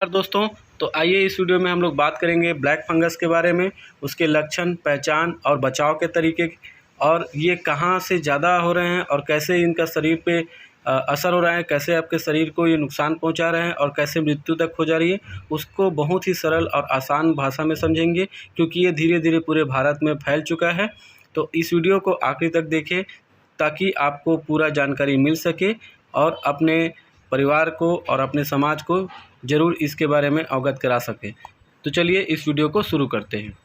दोस्तों, तो आइए इस वीडियो में हम लोग बात करेंगे ब्लैक फंगस के बारे में, उसके लक्षण, पहचान और बचाव के तरीके, और ये कहाँ से ज़्यादा हो रहे हैं और कैसे इनका शरीर पे असर हो रहा है, कैसे आपके शरीर को ये नुकसान पहुंचा रहे हैं और कैसे मृत्यु तक हो जा रही है, उसको बहुत ही सरल और आसान भाषा में समझेंगे, क्योंकि ये धीरे धीरे पूरे भारत में फैल चुका है। तो इस वीडियो को आखिर तक देखें ताकि आपको पूरा जानकारी मिल सके और अपने परिवार को और अपने समाज को ज़रूर इसके बारे में अवगत करा सके। तो चलिए इस वीडियो को शुरू करते हैं।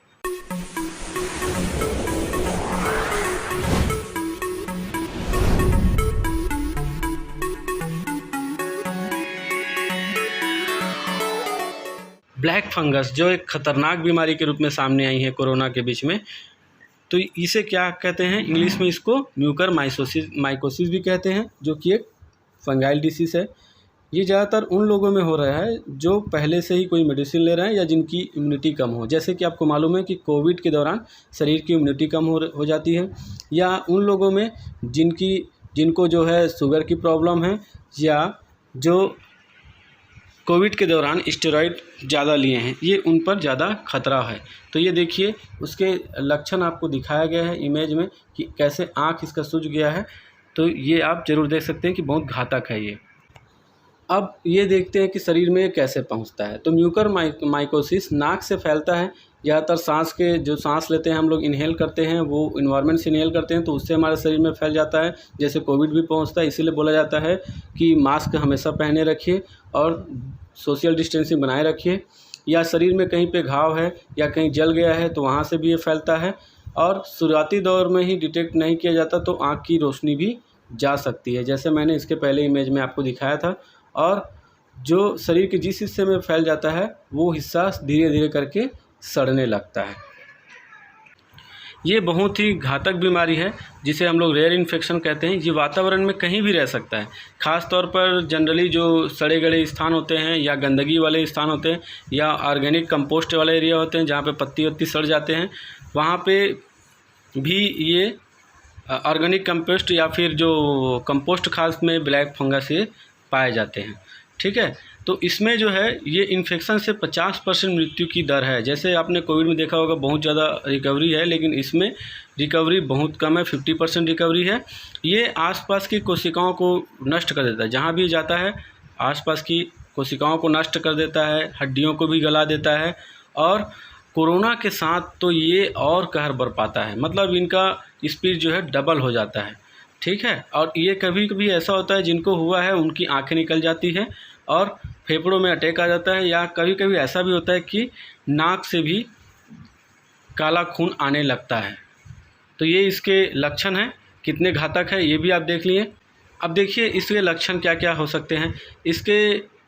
ब्लैक फंगस जो एक ख़तरनाक बीमारी के रूप में सामने आई है कोरोना के बीच में, तो इसे क्या कहते हैं, इंग्लिश में इसको म्यूकर माइकोसिस भी कहते हैं, जो कि एक फंगाइल डिसीज़ है। ये ज़्यादातर उन लोगों में हो रहा है जो पहले से ही कोई मेडिसिन ले रहे हैं या जिनकी इम्यूनिटी कम हो। जैसे कि आपको मालूम है कि कोविड के दौरान शरीर की इम्यूनिटी कम हो जाती है, या उन लोगों में जिनको जो है शुगर की प्रॉब्लम है, या जो कोविड के दौरान स्टेरॉइड ज़्यादा लिए हैं, ये उन पर ज़्यादा खतरा है। तो ये देखिए उसके लक्षण आपको दिखाया गया है इमेज में कि कैसे आँख इसका सूज गया है। तो ये आप ज़रूर देख सकते हैं कि बहुत घातक है ये। अब ये देखते हैं कि शरीर में कैसे पहुंचता है। तो म्यूकर माइकोसिस नाक से फैलता है। ज़्यादातर सांस लेते हैं हम लोग, इनहेल करते हैं, वो इन्वायरमेंट से इनहेल करते हैं, तो उससे हमारे शरीर में फैल जाता है। जैसे कोविड भी पहुंचता है, इसीलिए बोला जाता है कि मास्क हमेशा पहने रखिए और सोशल डिस्टेंसिंग बनाए रखिए। या शरीर में कहीं पे घाव है या कहीं जल गया है तो वहाँ से भी ये फैलता है, और शुरुआती दौर में ही डिटेक्ट नहीं किया जाता तो आँख की रोशनी भी जा सकती है, जैसे मैंने इसके पहले इमेज में आपको दिखाया था। और जो शरीर के जिस हिस्से में फैल जाता है वो हिस्सा धीरे धीरे करके सड़ने लगता है। ये बहुत ही घातक बीमारी है जिसे हम लोग रेयर इन्फेक्शन कहते हैं। ये वातावरण में कहीं भी रह सकता है, ख़ास तौर पर जनरली जो सड़े गले स्थान होते हैं या गंदगी वाले स्थान होते हैं या ऑर्गेनिक कंपोस्ट वाले एरिया होते हैं जहाँ पे पत्ती वत्ती सड़ जाते हैं, वहाँ पे भी ये ऑर्गेनिक कंपोस्ट या फिर जो कंपोस्ट खाद में ब्लैक फंगस ये पाए जाते हैं। ठीक है, तो इसमें जो है ये इन्फेक्शन से 50% मृत्यु की दर है। जैसे आपने कोविड में देखा होगा बहुत ज़्यादा रिकवरी है, लेकिन इसमें रिकवरी बहुत कम है, 50% रिकवरी है। ये आसपास की कोशिकाओं को नष्ट कर देता है, जहाँ भी जाता है आसपास की कोशिकाओं को नष्ट कर देता है, हड्डियों को भी गला देता है। और कोरोना के साथ तो ये और कहर बरपाता है, मतलब इनका स्पीड जो है डबल हो जाता है। ठीक है, और ये कभी कभी ऐसा होता है जिनको हुआ है उनकी आंखें निकल जाती है और फेफड़ों में अटैक आ जाता है, या कभी कभी ऐसा भी होता है कि नाक से भी काला खून आने लगता है। तो ये इसके लक्षण हैं, कितने घातक है ये भी आप देख लिए। अब देखिए इसके लक्षण क्या क्या हो सकते हैं। इसके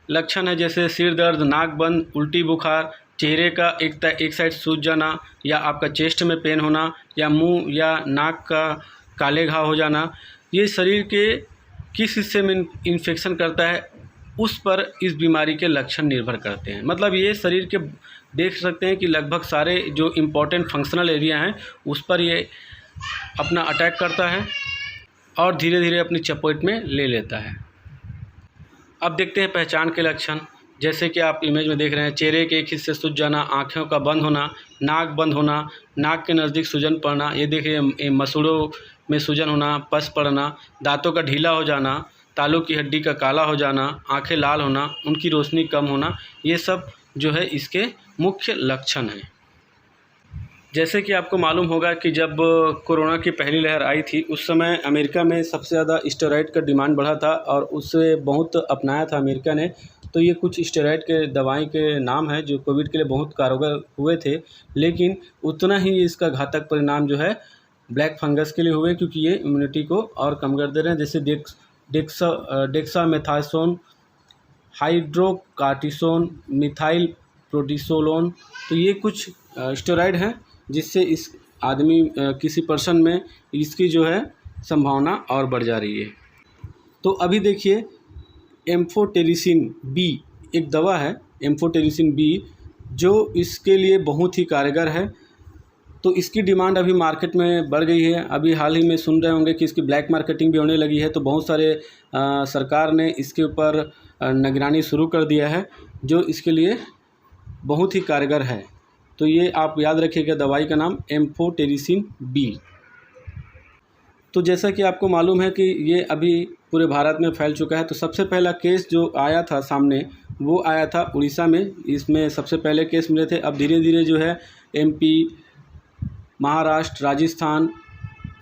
लक्षण है जैसे सिर दर्द, नाक बंद, उल्टी, बुखार, चेहरे का एक साइड सूज जाना, या आपका चेस्ट में पेन होना, या मुंह या नाक का काले घाव हो जाना। ये शरीर के किस हिस्से में इन्फेक्शन करता है उस पर इस बीमारी के लक्षण निर्भर करते हैं। मतलब ये शरीर के देख सकते हैं कि लगभग सारे जो इम्पोर्टेंट फंक्शनल एरिया हैं उस पर ये अपना अटैक करता है और धीरे धीरे अपनी चपेट में ले लेता है। अब देखते हैं पहचान के लक्षण। जैसे कि आप इमेज में देख रहे हैं, चेहरे के एक हिस्से सूज जाना, आँखों का बंद होना, नाक बंद होना, नाक के नज़दीक सूजन पड़ना, ये देखिए मसूड़ों में सूजन होना, पस पड़ना, दांतों का ढीला हो जाना, तालू की हड्डी का काला हो जाना, आंखें लाल होना, उनकी रोशनी कम होना, ये सब जो है इसके मुख्य लक्षण हैं। जैसे कि आपको मालूम होगा कि जब कोरोना की पहली लहर आई थी उस समय अमेरिका में सबसे ज़्यादा स्टेरॉइड का डिमांड बढ़ा था और उससे बहुत अपनाया था अमेरिका ने। तो ये कुछ स्टेरॉइड के दवाई के नाम है जो कोविड के लिए बहुत कारगर हुए थे, लेकिन उतना ही इसका घातक परिणाम जो है ब्लैक फंगस के लिए हुए, क्योंकि ये इम्यूनिटी को और कम कर दे रहे हैं। जैसे डेक्सामेथासोन, हाइड्रोकार्टिसोन, मिथाइल प्रोडिसोलोन, तो ये कुछ स्टेरॉइड हैं जिससे इस आदमी किसी पर्सन में इसकी जो है संभावना और बढ़ जा रही है। तो अभी देखिए एम्फोटेरिसिन बी एक दवा है, एम्फोटेरिसिन बी, जो इसके लिए बहुत ही कारगर है। तो इसकी डिमांड अभी मार्केट में बढ़ गई है। अभी हाल ही में सुन रहे होंगे कि इसकी ब्लैक मार्केटिंग भी होने लगी है, तो बहुत सारे सरकार ने इसके ऊपर निगरानी शुरू कर दिया है। जो इसके लिए बहुत ही कारगर है। तो ये आप याद रखिएगा, दवाई का नाम एम्फोटेरिसिन बी। तो जैसा कि आपको मालूम है कि ये अभी पूरे भारत में फैल चुका है। तो सबसे पहला केस जो आया था सामने वो आया था उड़ीसा में। इसमें सबसे पहले केस मिले थे। अब धीरे धीरे जो है एमपी, महाराष्ट्र, राजस्थान,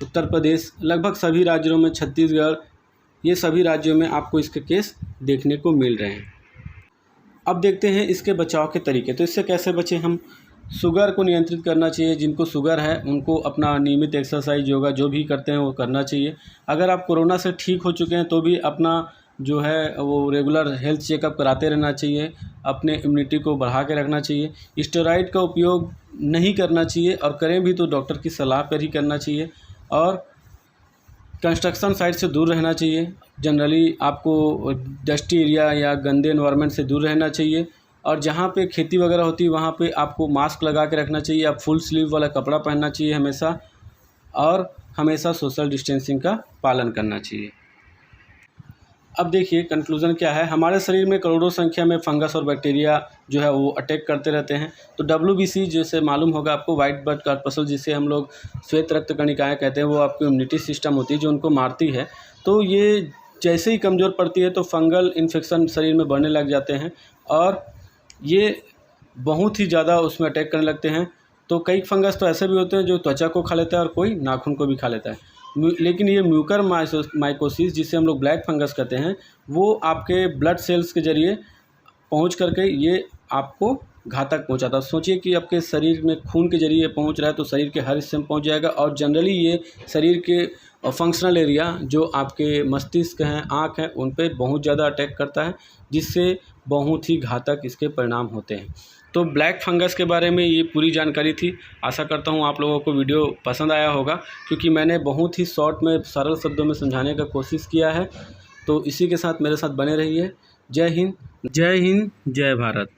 उत्तर प्रदेश, लगभग सभी राज्यों में, छत्तीसगढ़, ये सभी राज्यों में आपको इसके केस देखने को मिल रहे हैं। अब देखते हैं इसके बचाव के तरीके। तो इससे कैसे बचें हम? शुगर को नियंत्रित करना चाहिए। जिनको शुगर है उनको अपना नियमित एक्सरसाइज, योगा जो भी करते हैं वो करना चाहिए। अगर आप कोरोना से ठीक हो चुके हैं तो भी अपना जो है वो रेगुलर हेल्थ चेकअप कराते रहना चाहिए। अपने इम्यूनिटी को बढ़ा के रखना चाहिए। स्टेरॉइड का उपयोग नहीं करना चाहिए, और करें भी तो डॉक्टर की सलाह पर ही करना चाहिए। और कंस्ट्रक्शन साइट से दूर रहना चाहिए। जनरली आपको डस्टी एरिया या गंदे एनवायरनमेंट से दूर रहना चाहिए। और जहाँ पे खेती वगैरह होती है वहाँ पे आपको मास्क लगा के रखना चाहिए। आप फुल स्लीव वाला कपड़ा पहनना चाहिए हमेशा, और हमेशा सोशल डिस्टेंसिंग का पालन करना चाहिए। अब देखिए कंक्लूज़न क्या है। हमारे शरीर में करोड़ों संख्या में फंगस और बैक्टीरिया जो है वो अटैक करते रहते हैं। तो WBC जैसे मालूम होगा आपको, वाइट ब्लड कॉर्पसल, जिसे हम लोग श्वेत रक्त कणिकाएँ कहते हैं, वो आपकी इम्यूनिटी सिस्टम होती है जो उनको मारती है। तो ये जैसे ही कमज़ोर पड़ती है तो फंगल इन्फेक्शन शरीर में बढ़ने लग जाते हैं, और ये बहुत ही ज़्यादा उसमें अटैक करने लगते हैं। तो कई फंगस तो ऐसे भी होते हैं जो त्वचा को खा लेता है और कोई नाखून को भी खा लेता है। लेकिन ये म्यूकर माइकोसिस, जिसे हम लोग ब्लैक फंगस कहते हैं, वो आपके ब्लड सेल्स के ज़रिए पहुंच करके ये आपको घातक पहुंचाता है। सोचिए कि आपके शरीर में खून के ज़रिए पहुंच रहा है तो शरीर के हर हिस्से में पहुंच जाएगा। और जनरली ये शरीर के फंक्शनल एरिया जो आपके मस्तिष्क हैं, आँख हैं, उन पे बहुत ज़्यादा अटैक करता है, जिससे बहुत ही घातक इसके परिणाम होते हैं। तो ब्लैक फंगस के बारे में ये पूरी जानकारी थी। आशा करता हूँ आप लोगों को वीडियो पसंद आया होगा, क्योंकि मैंने बहुत ही शॉर्ट में, सरल शब्दों में समझाने का कोशिश किया है। तो इसी के साथ मेरे साथ बने रहिए। जय हिंद, जय हिंद, जय भारत।